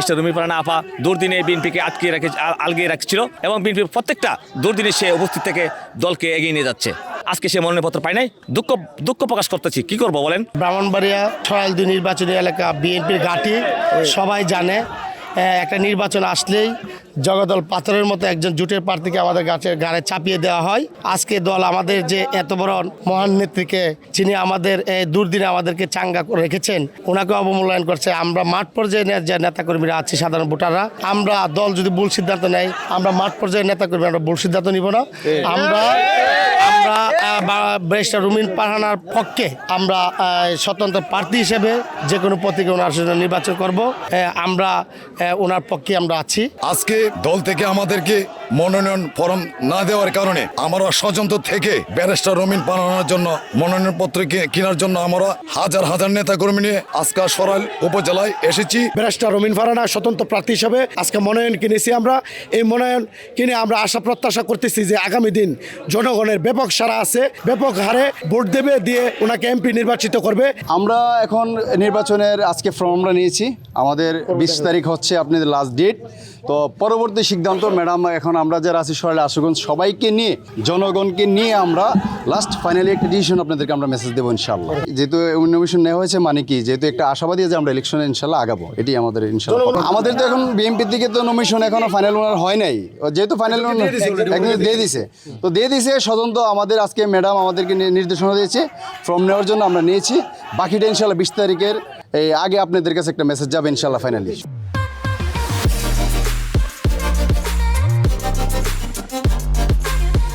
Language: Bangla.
ব্যারিস্টার রুমি ফারহানা আপা দুর্দিনে বিএনপিকে আলগিয়ে রাখছিল এবং বিএনপির প্রত্যেকটা দুর্দিনে সে উপস্থিত থেকে দলকে এগিয়ে নিয়ে যাচ্ছে। আজকে সে মনোনয়নপত্র পায় নাই, দুঃখ প্রকাশ করতেছি। কি করবো বলেন? ব্রাহ্মণবাড়িয়া সরাইল 2 নির্বাচনী এলাকা বিএনপির ঘাঁটি, সবাই জানে। একটা নির্বাচন আসলেই জগদল পাথরের মতো একজন জোটের প্রার্থীকে আমাদের গাড়ে চাপিয়ে দেওয়া হয়। আজকে দল আমাদের যে এত বড় মহান নেত্রীকে, যিনি আমাদের দুর্দিনে আমাদেরকে চাঙ্গা করে রেখেছেন, ওনাকে অবমূল্যায়ন করছে। আমরা মাঠ পর্যায়ে যে নেতাকর্মীরা আছি, সাধারণ ভোটাররা, আমরা দল যদি ভুল সিদ্ধান্ত নেয়, আমরা মাঠ পর্যায়ে নেতাকর্মী আমরা ভুল সিদ্ধান্ত নিব না। আমরা ব্যারিস্টার রুমি ফারহানার পক্ষে আমরা স্বতন্ত্র প্রার্থী হিসেবে যে কোনো প্রতীকে ওনার নির্বাচন করব। আমরা ওনার পক্ষে আমরা আছি। আজকে দল থেকে আমাদেরকে মনোনয়ন ফরম না দেওয়ার কারণে আমরা স্বতন্ত্র থেকে ব্যারিস্টার রুমি ফারহানার জন্য মনোনয়ন পত্র কেনার জন্য আমরা হাজার হাজার নেতা কর্মী নিয়ে আজকে সরাইল উপজেলায় এসেছি। ব্যারিস্টার রুমি ফারহানা স্বতন্ত্র প্রার্থী হিসেবে আজকে মনোনয়ন কিনেছি। আমরা এই মনোনয়ন কিনে আমরা আশা প্রত্যাশা করতেছি যে আগামী দিন জনগণের ব্যাপক সাড়া আছে, ব্যাপক হারে ভোট দেবে, দিয়ে ওনাকে এমপি নির্বাচিত করবে। আমরা এখন নির্বাচনের আজকে ফর্মটা নিয়েছি। আমাদের 20 তারিখ হচ্ছে আপনাদের লাস্ট ডেট। তো পরবর্তী সিদ্ধান্ত ম্যাডাম, এখন আমরা যারা আছি সরাইল আশুগঞ্জ সবাইকে নিয়ে, জনগণকে নিয়ে আমরা লাস্ট ফাইনালি একটা ডিসিশন আপনাদেরকে আমরা মেসেজ দেবো ইনশাল্লাহ। যেহেতু নমিনেশন নেওয়া হয়েছে মানে কি, যেহেতু একটা আশাবাদী যে আমরা ইলেকশনে ইনশাল্লাহ আগাবো, এটি আমাদের ইনশাল্লাহ। আমাদের তো এখন বিএনপির দিকে তো নমিনেশন এখনো ফাইনাল হয় নাই, যেহেতু ফাইনাল একদিন দিয়ে দিছে, তো দিয়ে দিছে স্বতন্ত্র। আমাদের আজকে ম্যাডাম আমাদেরকে নির্দেশনা দিয়েছে ফর্ম নেওয়ার জন্য, আমরা নিয়েছি। বাকিটা ইনশাল্লাহ 20 তারিখের আগে আপনাদের কাছে একটা মেসেজ যাবে ইনশাল্লাহ ফাইনালি।